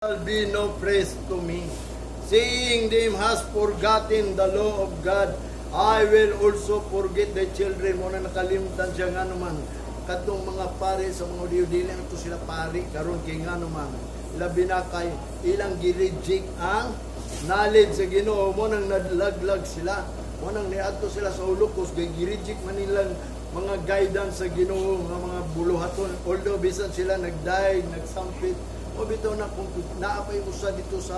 Shall be no praise to me. Seeing them has forgotten the law of God, I will also forget the children. Muna nakalimutan siya nga naman. Katong mga pare sa mga dili ito sila pari karon kay nga naman. Labi na kay ilang gireject ang knowledge sa Ginoo. Mo nang nadlaglag sila. Mo nang niadto sila sa ulukos kay gireject man nilang mga guidance sa Ginoo, mga buluhaton. Although bisan sila nagdaig, nagsampit, o bitaw na kung naapay usa dito sa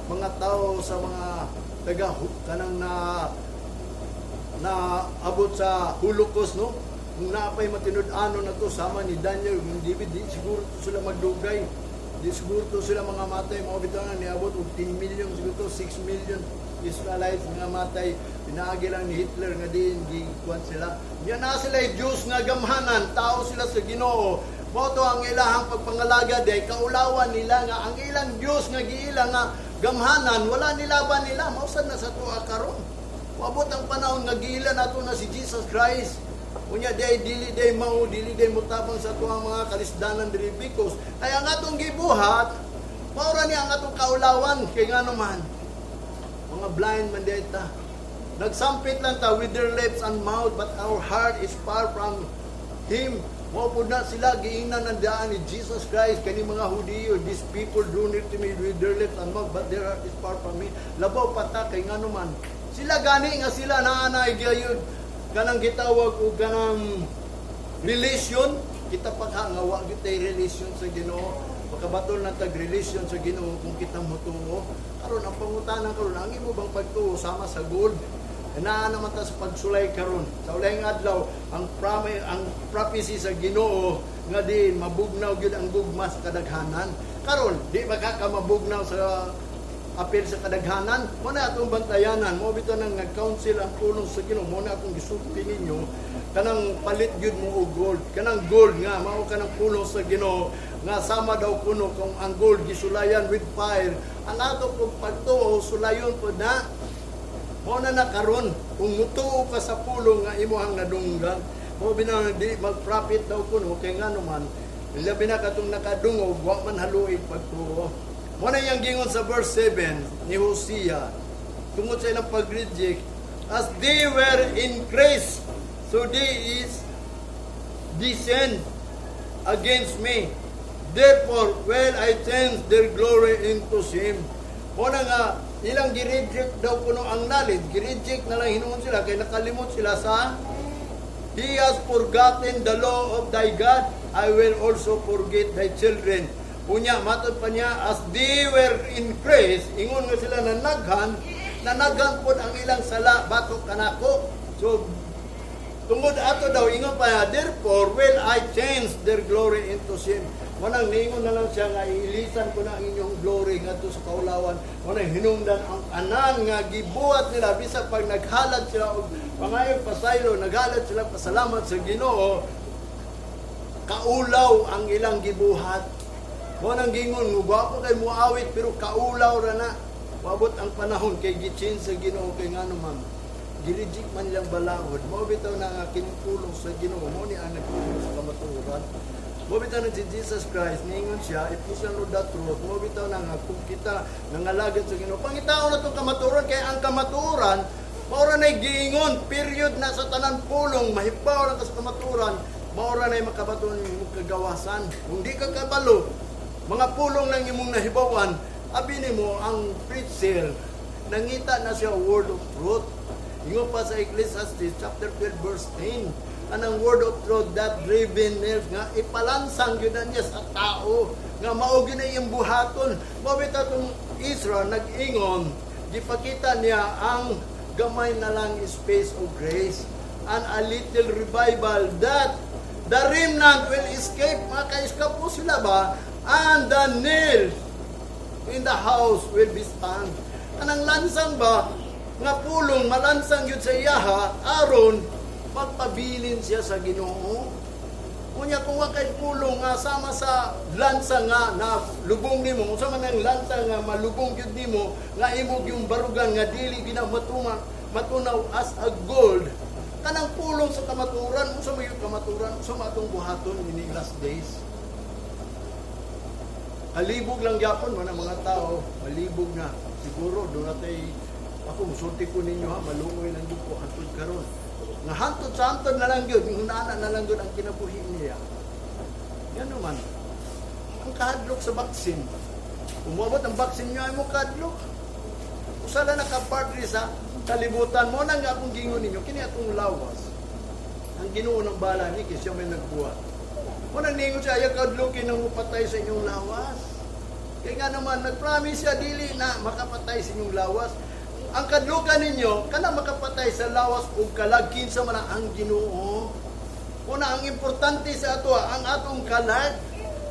mga tao, sa mga taga kanang na abot sa Holocaust, no? Kung naapay matinud-ano na to sama ni Daniel, hindi di siguro to sila magdugay. Di siguro to sila mga matay, mga bitaw na niabot og 10 million, siguro to 6 million Israelites nga matay. Pinaagi lang ni Hitler nga din gikuan sila. Yan na sila Diyos nga gamhanan, tao sila sa Ginoo. Moto ang ilahang pagpangalaga day kaulawan nila nga ang ilang Dios nga giila nga gamhanan wala nilaban nila mausad na sa tuwa karon. Wabot ang panahon nga giila nato na si Jesus Christ. Unya day dili day mutabang sa tuwang mga kalisdanan diri because ay ang atong gibuhat maura ni ang atong kaulawan kay ngano man mga blind man data. Nagsampit lang ta with their lips and mouth but our heart is far from Him. Maupod na sila, giingnan ng daan ni Jesus Christ, kani mga Hudiyo, these people do near to me with their lips and mouth, but their heart is far from me. Labaw pata, kay nga naman. Sila gani nga sila naanay gayud, kanang gitawag o kanang relation, kita paghangawa, kitay relation sa Ginoo, makabatol na tag-relation sa Ginoo, kung kita mutuo. Karon ang pangutanan karon, ang imo bang pagtuo sama sa gold? Na naman ta sa pagsulay karon sa ulayng adlaw ang prophecy sa Ginoo nga din mabugnaw gyud ang gugma sa kadaghanan karon di mabugnaw sa apel sa kadaghanan mo na atong bantayanan mo bitaw nang nag-council ang pulong sa Ginoo mo na akong gisugti ninyo kanang palit gyud mo og gold kanang gold nga mao kanang pulong sa Ginoo nga sama daw kuno kung ang gold gisulayan with fire ang ato pag pagtuo sulayon pod na mo na karon kung mutuo ka sa pulong nga imuhang nadunggan mo binang di mag-profit daw kuno kay nga naman labi na katong nakadungog wa man haluig pagtuo mo na yang gingon sa verse 7 ni Hosea tungod sa ilang pag-reject as they were in grace so they is descend against me therefore will I change their glory into shame. Mo na nga ilang gireject daw kuno ang knowledge, gireject na lang hinuon sila kay nakalimot sila sa He has forgotten the law of thy God, I will also forget thy children. Unya matod pa niya as they were in Christ, ingon nga sila nanaghan pod ang ilang sala batok kanako. So tungod ato daw ingon pa niya, therefore will I change their glory into shame. Manang ningon na lang siya nga iilisan ko na ang inyong glory ngadto sa kaulawan. Manang hinungdan ang anan nga gibuhat nila bisag pag naghalad sila og pangayong pasaylo, naghalad sila pasalamat sa Ginoo. Kaulaw ang ilang gibuhat. Manang gingon gwapo kay muawit pero kaulaw ra na. Wabot ang panahon kay gichin sa Ginoo kay ngano man. Gireject man lang balangod. Mao bitaw na nga kinpulong sa Ginoo mo ni ang nagpulong sa kamatuoran. Mo bitaw na si Jesus Christ, ningon siya, if you shall know the truth, mo bitaw na nga, kung kita nangalagad sa Ginoo. Pangitao na itong kamaturan, kaya ang kamaturan, maura na'y giingon, period na sa tanan pulong, mahibaw lang ka sa kamaturan, maura na'y makabaton yung kagawasan. Kung di ka kabalo, mga pulong lang imong nahibawan, abinin mo, ang preacher, nangita na siya word of truth. Ingon pa sa Ecclesiastes, chapter 12, verse 10, anang word of truth that driven nails nga ipalansang yun na niya sa tao nga maog yun na iyong buhaton. Mabit atong Israel nag-ingon gipakita niya ang gamay na lang space of grace and a little revival that the remnant will escape. Maka-escape po sila ba? And the nails in the house will be stand. Anang lansang ba nga pulong malansang yun sa iyaha aron magpabilin siya sa Ginoo. Unya kung wa kay pulong nga sama sa lansa nga na lubong nimo, sa man ang lansa nga malubong gyud nimo nga imog yung barugan nga dili matunaw as a gold. Kanang pulong sa kamaturan, unsa may kamaturan, unsa matong buhaton ini last days. halibog lang yapon mo na mga tao, halibog na. Siguro, doon natin, ako, musulti ko ninyo ha, malungoy lang yun po, hantod karon. Nga hantod sa hantod na lang yun, yung nana na lang yun ang kinabuhi niya. Yan naman. Ang kahadlok sa baksin. Umabot ang baksin nyo ay mo kahadlok. Usala nakapartri sa kalibutan mo na nga akong gingon ninyo, kini atong lawas. Ang Ginoo ng bala ni kasi may nagbuhat. Mo nang ningon siya, ayaw kahadlokin nang mupatay sa inyong lawas. Kaya nga naman, nag-promise siya, dili na makapatay sa inyong lawas. Ang kadlukan ninyo, kana makapatay sa lawas o kalagkin sa mana ang Ginoo. Una, ang importante sa ato, ang atong kalag.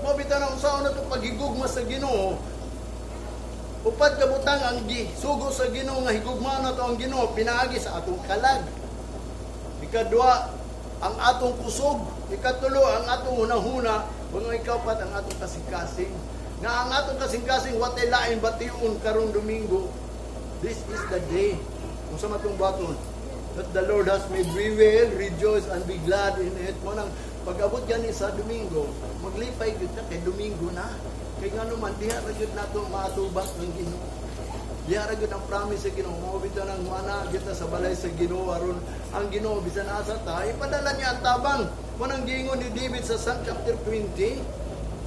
Mabita na usaon na ito paghigugma sa Ginoo. Upad kabutang ang sugo sa Ginoo nga higugma na ito ang Ginoo, pinaagi sa atong kalag. Ikadua, ang atong kusog. Ikatulo, ang atong hunahuna. Mga ikapat, ang atong kasing-kasing. Nga ang atong kasing-kasing, watay lain batiun karong Domingo. This is the day. Kung sa matong baton, that the Lord has made, we will rejoice and be glad in it. Mo nang pag-abot yan sa Domingo, maglipay yun na kay Domingo na. Kaya nga naman, diha na yun nato matubas ng Ginoo. Diha na yun ang promise sa Ginoo. Mawabito ng mana, kita sa balay sa Ginoo. Aron ang Ginoo, bisan asa ta, ipadala niya ang tabang. Mo nang gingon ni David sa Psalm chapter 20,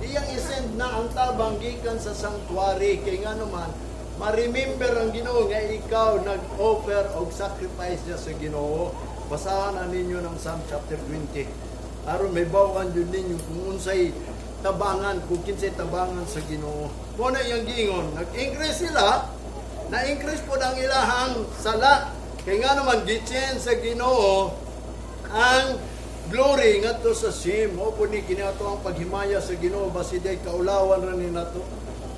iyang isend na ang tabang gikan sa sanctuary. Kaya nga naman, ma-remember ang Ginoo nga ikaw nag-offer og sacrifice niya sa Ginoo. Basahan na ninyo ng Psalm chapter 20. Aron may bawan yun ninyo kung unsay tabangan, kung kinsay tabangan sa Ginoo. Muna iyang gingon, nag-increase sila, na-increase po ang ilahang sala. Kaya nga naman, gitsin sa Ginoo ang glory ngadto sa sim. O po ni kinato ang paghimaya sa Ginoo, basiday kaulawan ra ni nato.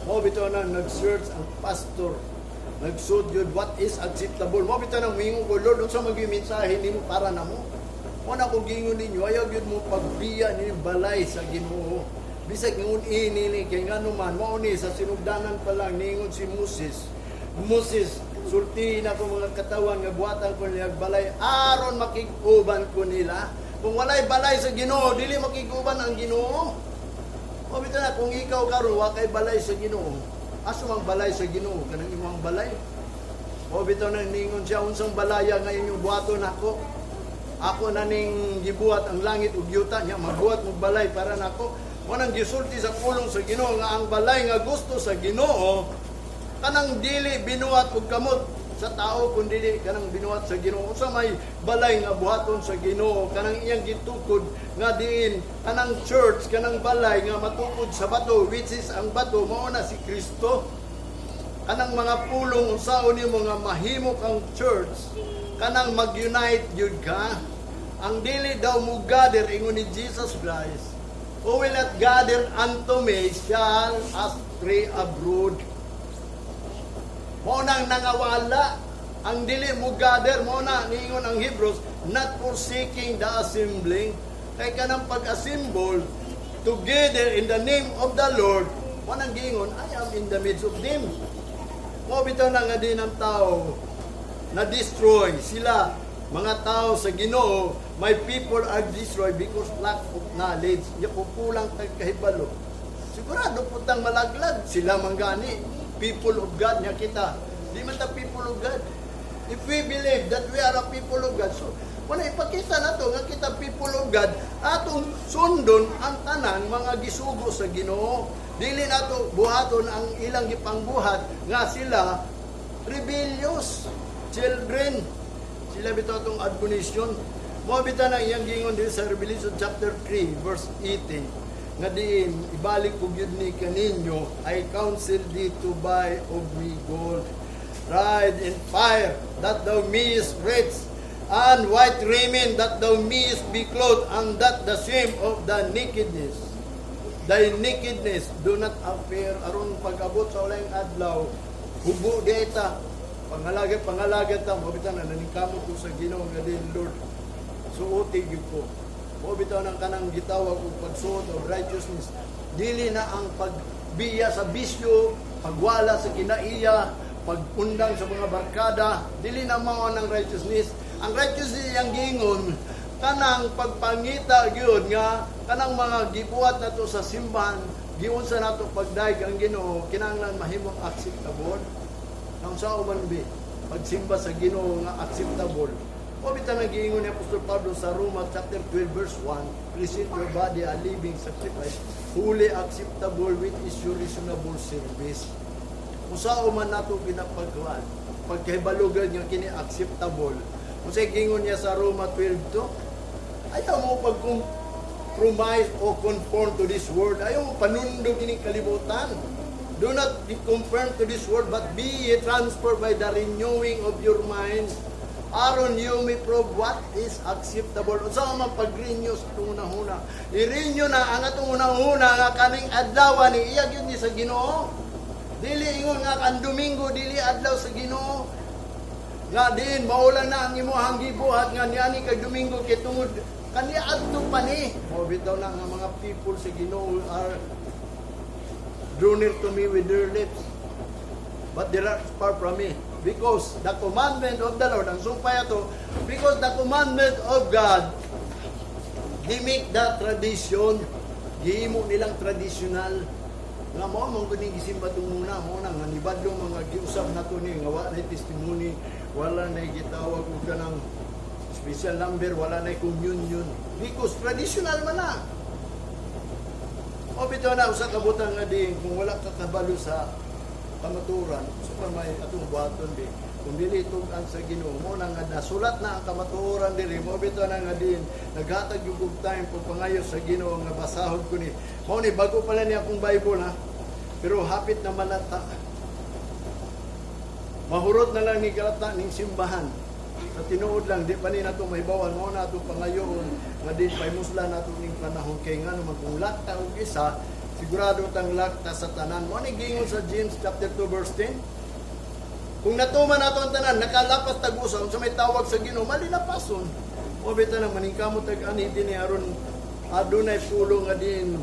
Mo bitaw na nag-search ang pastor, nagsudyod what is acceptable. Mo bitaw nang mingon ko, Lord, unsa magmi-mensahe nimo para namo? Mo na kung gingon ninyo, ayaw gyud mo pagbiya ni balay sa Ginoo. Bisag ngun ini kay ngano man mao ni sa sinugdanan pa lang ningon si Moses. Moses, sultihin ako mga katawan nga buhatan ko niya balay aron makig-uban ko nila. Kung walay balay sa Ginoo, dili makig-uban ang Ginoo. O bitaw na, kung ikaw karon wa kay balay sa Ginoo, aso mang balay sa Ginoo kanang imong balay? O bitaw na ningon siya, unsang balaya nga inyong buhaton ako? Ako na ning gibuhat ang langit ug yuta niya, magbuhat mo balay para nako. Mo nang gisulti sa pulong sa Ginoo nga ang balay nga gusto sa Ginoo kanang dili binuhat og kamot sa tao kundi dili kanang binuhat sa Ginoo. Unsa may balay nga buhaton sa Ginoo kanang iyang gitukod nga diin kanang church kanang balay nga matukod sa bato, which is ang bato mao na si Kristo. Kanang mga pulong unsaon ni mga mahimok ang church kanang mag-unite yun ka. Ang dili daw mo gather ingon ni Jesus Christ, who will not gather unto me shall astray abroad. Mo nang nangawala ang dili mo gather, mo na ningon ang Hebrews, not forsaking the assembling. Kay kanang pag-assemble together in the name of the Lord, mo nang gingon, I am in the midst of them. Mo bitaw na nga din ang tao na-destroy sila, mga tao sa Ginoo. My people are destroyed because lack of knowledge. Yung kulang kahibalo. Sigurado putang malaglag sila manggani. People of God niya kita. Di man ta people of God. If we believe that we are a people of God, so wala ipakita na to nga kita people of God, atong sundon ang tanan mga gisugo sa Ginoo. Dili nato buhaton ang ilang gipangbuhat nga sila rebellious children. Sila bitaw itong admonition. Mo bitaw na iyang gingon din sa Revelation chapter 3 verse 18. Nga diin, ibalik ko yun ni kaninyo, I counsel thee to buy of me gold, tried in fire, that thou mayest rich, and white raiment, that thou mayest be clothed, and that the shame of the nakedness, thy nakedness, do not appear. Aron pag-abot sa ulayang adlaw, hubo dita, pangalagat ta, mabitan na naningkamot ko sa Ginoo nga din, Lord, suotig ko. Mabitan ng kanang gitawag o pagsuot of righteousness. Dili na ang pagbiya sa bisyo, pagwala sa kinaiya, pagpundang sa mga barkada, dili na mao ng righteousness. Ang righteousness ang gingon, kanang pagpangita gyud nga kanang mga gibuhat nato sa simbahan giunsa nato pagdaig ang Ginoo kinahanglan mahimong acceptable nang sa uman bi pagsimba sa Ginoo nga acceptable. O bitang nagiingon ni Apostol Pablo sa Roma chapter 12 verse 1, present your body a living sacrifice, holy, acceptable, which is your reasonable service. Kung sa man nato pinapagkuhan, pagkahibalugan nga kini acceptable. Kung sa gingon niya sa Roma 12 ayaw mo pag-compromise o conform to this world. Ayaw mo panundog ini kalibutan. Do not be conformed to this world, but be ye transformed by the renewing of your mind. Aron you may prove what is acceptable. Unsa man pag-renew sa itong unahuna. I-renew na ang atong unahuna nga kaning adlaw ni iya gyud ni sa Ginoo. Dili ingon nga kan Domingo dili adlaw sa Ginoo. Nga din maulan na ang imong gibuhat nga niani kay Domingo kay tungod kani adto pa ni. O bitaw na nga mga people sa Ginoo are draw near to me with their lips, but they are far from me. Because the commandment of the Lord, ang sumpay ato, because the commandment of God, they make the tradition, gihimo nilang traditional, nga mo, mong kuning gisimba itong muna, mo na, nga nibadlong mga giusap na ito ni, nga wala na testimony, wala na gitawag o ka ng special number, wala na communion, because traditional man na. O bito na, usa kabutan nga din, kung wala kakabalo sa kamaturan, so pa may atong buhaton di. Kung dili tugan sa Ginoo mo na nga nasulat na ang kamaturan diri mo bitaw na nga din naghatag yung good time pag pangayo sa Ginoo nga basahon ko ni. Mao ni bago pala ni akong Bible ha. Pero hapit naman nata. Mahurot na lang ni kalata ning simbahan. Sa tinuod lang di pa ni nato mahibawan mo na ato pangayoon nga din paymusla nato ning panahon kay nga naman kung lakta og isa sigurado tang lakta sa tanan. Mo ni gingon sa James chapter 2 verse 10. Kung natuman nato ang tanan, nakalapas tag-usa sa may tawag sa Ginoo, malinapason. O bita nang maningkamot tag-ani din aron adunay pulong nga din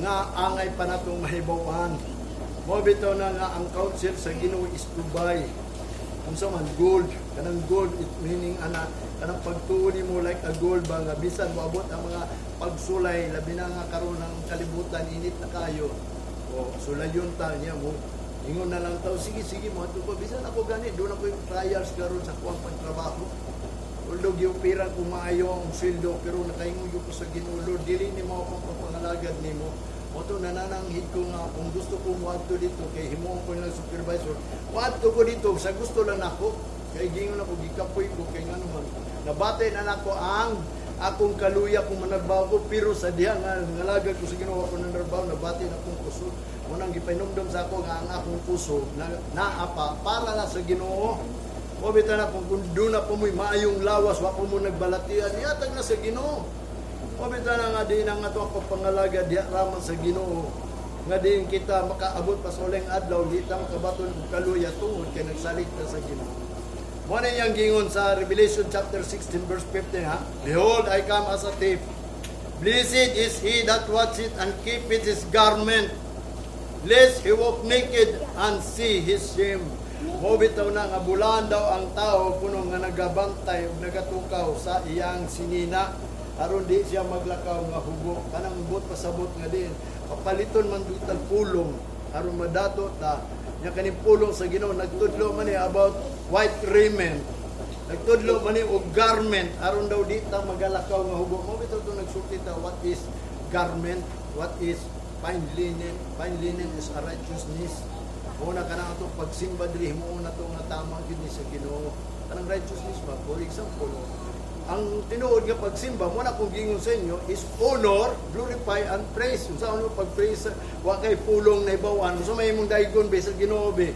nga angay pa natong mahibawan. Mo bitaw na nga ang counsel sa Ginoo is to buy. Unsa man gold, kanang gold it meaning ana kanang pagtuon mo like a gold ba nga bisan moabot ang mga pagsulay labi na nga karon ng kalibutan init na kayo o sulayon ta niya mo ingon na lang taw sige mo ato ko bisan ako gani do na ko yung trials karon sa kuwang pagtrabaho although giupira ko maayo ang sweldo pero nakaingon ko sa Ginoo Lord dili nimo akong papangalagad nimo mo to nanananghid ko nga kung gusto ko moadto dito kay himuon ko lang supervisor moadto ko dito sa gusto lang nako kay gingon ako gikapoy ko kay ngano man nabatay na nako ang akong kaluya kung managbago pero sa diha nga ngalagad ko sa Ginoo ako nanarbaw nabatay na akong kusog mo nang gipainomdom sa ako nga ang akong puso na naapa para na sa Ginoo o bitaw na kung doon na po mo'y maayong lawas wa po mo nagbalatian iatag na sa Ginoo o bitaw na nga din ang ato ang pagpangalaga diha raman sa Ginoo nga din kita makaabot pa sa uling adlaw di ta makabaton og kaluya tungod kay nagsalig ta sa Ginoo. Mo na yang gingon sa Revelation chapter 16 verse 15 ha. Behold, I come as a thief. Blessed is he that watcheth and keepeth his garment, lest he walk naked and see his shame. Mo bitaw na nga bulan daw ang tao kuno nga nagabantay ug nagatukaw sa iyang sinina aron di siya maglakaw nga hugo kanang bot pasabot nga din papaliton man dutal pulong aron madato ta nya kaning pulong sa Ginoo nagtudlo man ni about white raiment nagtudlo man ni og garment aron daw di ta magalakaw nga hugo mo bitaw to nagsulti ta what is garment what is fine linen is a righteousness una kanang atong pagsimba diri mo na to nga tama gid ni sa Ginoo kanang righteousness ba for example ang tinuod nga pagsimba mo na kung gingon sa inyo is honor, glorify, and praise. Kung saan mo pag-praise, wa kay pulong na ibawan. So may mong daigon, sa Ginoo be.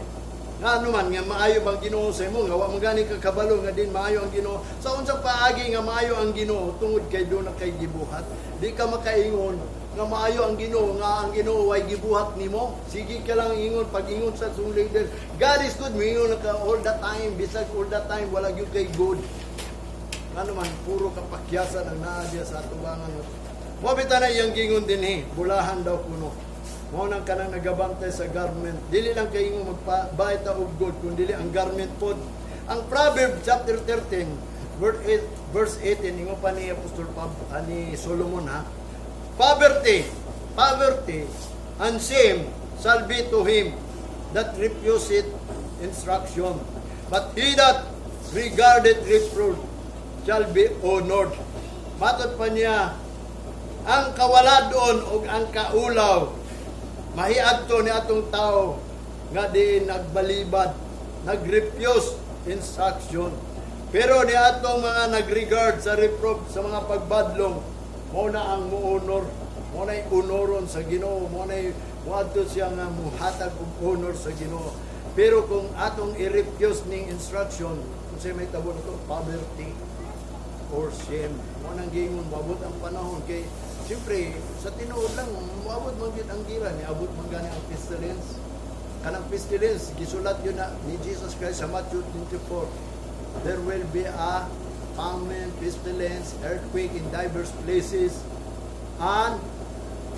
Nga ano man, nga maayo bang Ginoo sa imo, nga wa magani ka kabalo, nga din maayo ang Ginoo. Sa unsang paagi nga maayo ang Ginoo, tungod kay doon na kay gibuhat. Di ka makaingon, nga maayo ang Ginoo, nga ang Ginoo ay gibuhat nimo. Sige ka lang ingon, pag ingon sa sung leader, God is good, mingon ka all the time, bisag all the time, wala gyud kay good. Ano man, puro kapakyasan ang naadya sa atubangan. Mabita na iyang gingon din bulahan daw kuno. Mao nang kanang nagabantay sa garment. Dili lang kayo magbayad og gold, kundi ang garment pod. Ang Proverbs chapter 13, verse 18, ingo pa ni Apostol ni Solomon ha. Poverty and shame shall be to him that refuseth instruction, but he that regardeth reproof shall be honored. Matod pa niya, ang kawaladon o ang kaulaw, mahiadto ni atong tao nga di nagbalibad, nagrefuse instruction. Pero ni atong mga nagregard sa reproof, sa mga pagbadlong, mo na ang muonor, mo na unoron sa Ginoo, mo na wadto siya nga muhatag og honor sa Ginoo. Pero kung atong i-refuse ning instruction, kung siya may tabo nito, poverty or shame, mo nang gingon, mabot ang panahon kay siyempre, sa tinuod lang, mabot man gyud ang gira ni abot man gani ang pestilence. Kanang pestilence, gisulat yun na ni Jesus Christ sa Matthew 24. There will be a famine, pestilence, earthquake in diverse places, and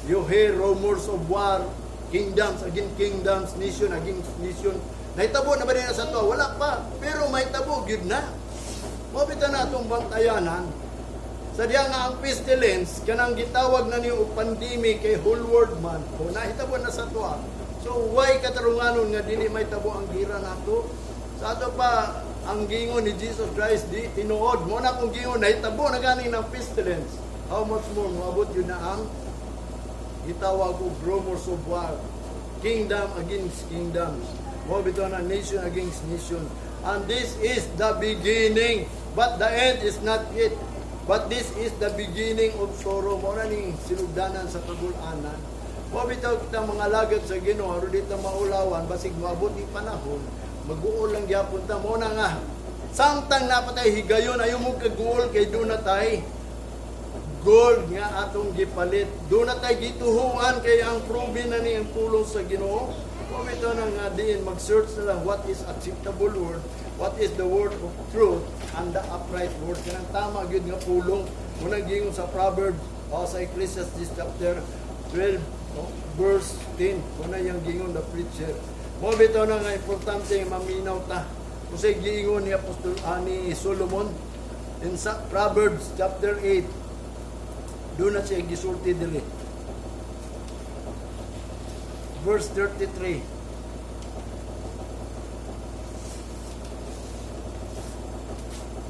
you hear rumors of war, kingdoms against kingdoms, nation against nation. Nahitabo na ba rin sa to? Wala pa. Pero may tabo, gyud na. Mabita na itong bantayanan. Sadya nga ang pestilence, kanang gitawag na niyo pandemic kay whole world man. O nahitabo na sa to. So, why katarunganon nga dili may tabo ang gira nato? Sa ato pa, ang gingon ni Jesus Christ di tinuod. Mo na kung gingon nahitabo na ganing ng pestilence. How much more moabot yun na ang gitawag og rumors of war, kingdom against kingdoms, mo bito na nation against nation. And this is the beginning, but the end is not yet. But this is the beginning of sorrow. Mo na ni sinugdanan sa kagul-anan. Mo bitaw kita mga lagat sa Ginoo, aron dito maulawan basig moabot ni panahon, mag-uol lang gyapon ta. Mo na nga samtang napatay higayon ayo mo kaguol kay do na tay gold nga atong gipalit. Do na tay gituhuan kay ang proven na ni ang pulong sa Ginoo. Mo bitaw na nga diin mag-search na lang what is acceptable word, what is the word of truth, and the upright word. Kanang tama gyud nga pulong. Muna gingon sa Proverbs o sa Ecclesiastes chapter 12 verse 10. Muna yang gingon the preacher. Mo bitaw na nga importante maminaw ta. Kasi gingon ni Apostol ni Solomon in sa Proverbs chapter 8. Doon na siya gisulti dili. Verse 33.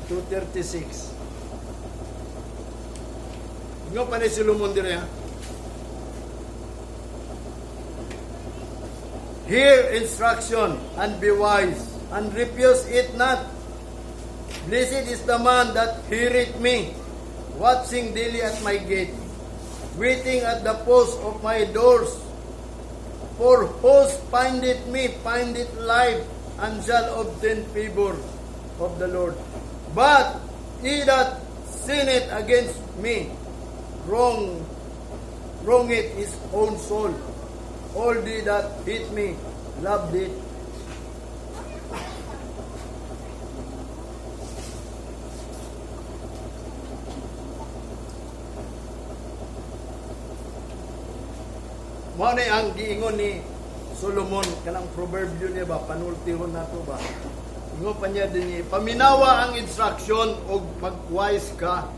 To 36. Nga pa ni Solomon dili ha. Hear instruction and be wise, and refuse it not. Blessed is the man that heareth me, watching daily at my gate, waiting at the post of my doors. For whose findeth me, findeth life, and shall obtain favor of the Lord. But he that sinneth against me, wrongeth his own soul. All they that hate me loved it. Mao ni ang giingon ni Solomon kanang proverbio niya ba panultihon nato ba. Ingon pa niya dinhi paminawa ang instruction og mag-wise ka.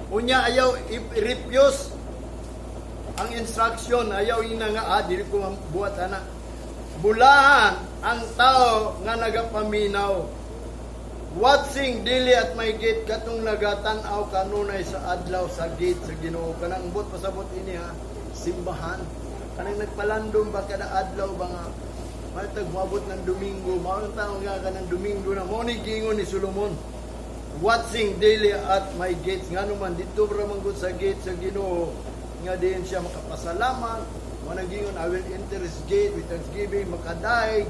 Unya ayaw i-refuse ang instruction, ayaw ina nga dili ko buhat ana. Bulahan ang tao nga nagapaminaw. Watching daily at my gate katong nagatan-aw kanunay sa adlaw sa gate sa Ginoo. Kanang bot pasabot ini ha, simbahan. Kanang nagpalandong ba kada adlaw ba nga matag moabot ng Domingo, mao taon nga kanang Domingo na mo ni gingon ni Solomon. Watching daily at my gates nga naman dito ra man gud sa gate sa Ginoo nga diin siya makapasalamat. Mo na gingon I will enter his gate with thanksgiving, makadaig.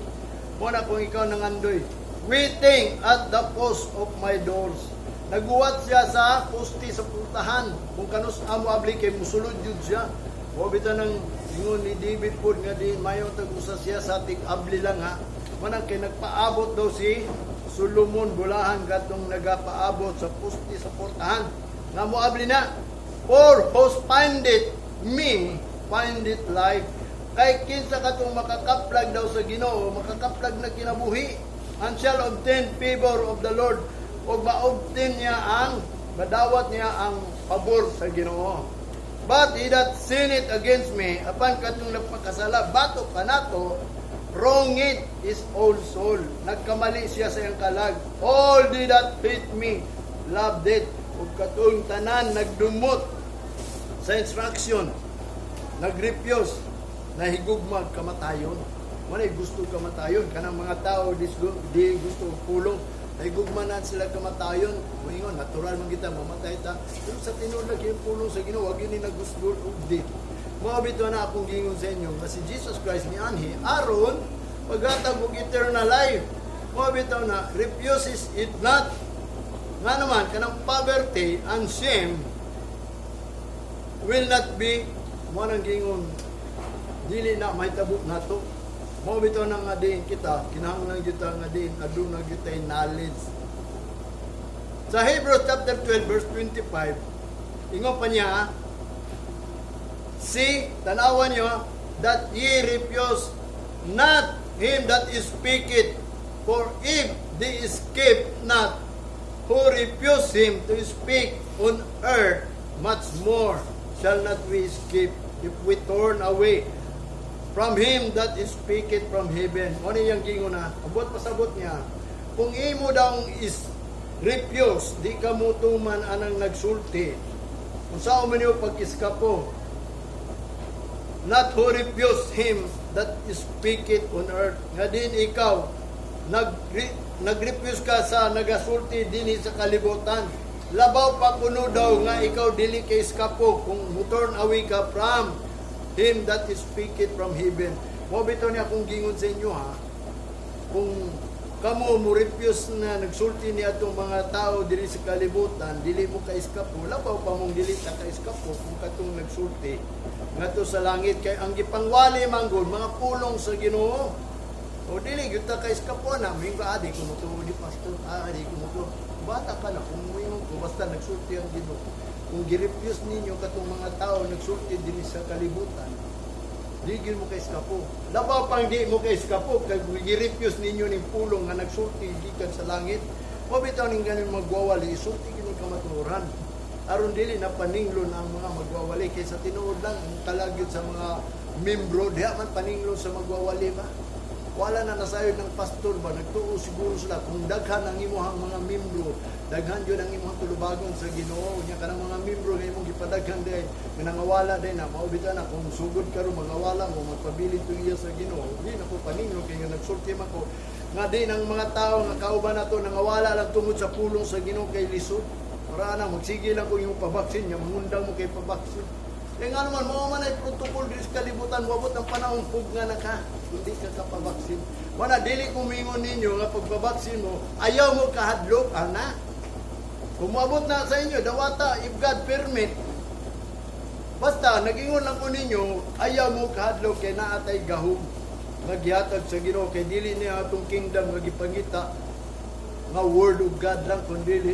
Mo na kung ikaw nangandoy waiting at the post of my doors. Naguwat siya sa poste sa pultahan. Kung kanus amo abli kay musulod jud siya. Mo bitaw nang ingon ni David po nga din mayo tag-usa siya sa abli lang ha. Manang kay nagpaabot daw si Solomon bulahan katong nagapaabot sa poste sa portahan. Nga mo abli na. For whose findeth me, findeth life. Kay kinsa katong makakaplag daw sa Ginoo, makakaplag na kinabuhi, and shall obtain favor of the Lord. o maobtin niya ang madawat niya ang pabor sa Ginoo. But he that sinned against me, apan katong nagpakasala, bato ka nato, wrong it is all soul. Nagkamali siya sa iyang kalag. All they that hate me, loved it. O katong tanan, nagdumot sa instruction, nagrepyos, nahigugmag kamatayon. Manay gusto kamatayon. Kanang mga tao, di gusto pulong. Nahigugmanan sila kamatayon. Maingon, natural man kita, mamatay ta. Pero sa tinuod lagi yung pulong sa Ginoo, wag yun nagusgol ugdi. Mabito na akong gingon sa inyo, na si Jesus Christ ni Anhi, aron, paghatag og eternal life. Mabito na, refuses it not. Nga naman, kanang poverty and shame will not be, mo nang gingon, dili na mahitabo nato. Mo bitaw na nga din kita, kinahanglan kita nga din aduna kita knowledge. Sa Hebrews chapter 12 verse 25, ingon pa niya, see, tanawan niyo, that ye refuse not him that is speaketh, for if they escape not who refuse him to speak on earth, much more shall not we escape if we turn away from him that is speaketh from heaven. Ano yung gingon na? Abot pasabot niya. Kung imo daw is refuse, di ka mo tuman anang nagsulti. Kung saan man yung pag-iskapo, not who refuse him that is speaketh on earth. Nga din ikaw, nagrefuse ka sa nagasulti din sa kalibutan. Labaw pa kuno daw nga ikaw dili kay iskapo kung turn away ka from him that is speaketh from heaven. Mo bitaw niya kung gingon sa inyo ha, kung kamo mo refuse na nagsulti ni atong mga tao dili sa kalibutan, dili mo ka iskapo, labaw pa mong dili ta ka iskapo kung katong nagsulti ngadto sa langit. Kay ang gipangwali manggod mga pulong sa Ginoo. O dili gyud ta ka iskapo na mingo adi ko mo di pastor, adi ko mo bata ka na kung mo ko basta nagsulti ang Ginoo. Kung girefuse ninyo katong mga tao nagsulti din sa kalibutan, di gyud mo kay iskapo. Labaw pang di mo kay iskapo kay girefuse ninyo ning pulong nga nagsulti gikan sa langit. Mo bitaw ning ganin magwawali, sulti kini kamaturan. Aron dili na paninglon ang mga magwawali kaysa tinuod lang ang kalagyod sa mga membro diha man paninglon sa magwawali ba. Wala na nasayod ng pastor ba, nagtuo siguro sila kung daghan ang imuhang mga membro, daghan yun ang imuhang tulubagon sa Ginoo. Nya kanang mga membro nga imong gipadaghan day, nangawala day na maubitan na kung sugod karon magawala mo magpabilin to iya sa Ginoo. Di na ko paninyo kay nga nagsulti man ko. Nga din ang mga tao nga kauban nato nangawala lang tungod sa pulong sa Ginoo kay lisod. Para na magsige lang ko yung pabaksin nya mangundang mo kay pabaksin. Kaya nga naman, mga manay protocol din sa kalibutan, wabot ang panahon pug nga naka, hindi ka kapabaksin. Wana, dili kumingon ninyo nga pagpabaksin mo, ayaw mo kahadlok, ana. Kung mabot na sa inyo, dawata, if God permit, basta, nagingon lang ko ninyo, ayaw mo kahadlok, kay naatay gahom, nagyatag sa Ginoo, kay dili niya atong kingdom, nagipangita, nga word of God lang, kundi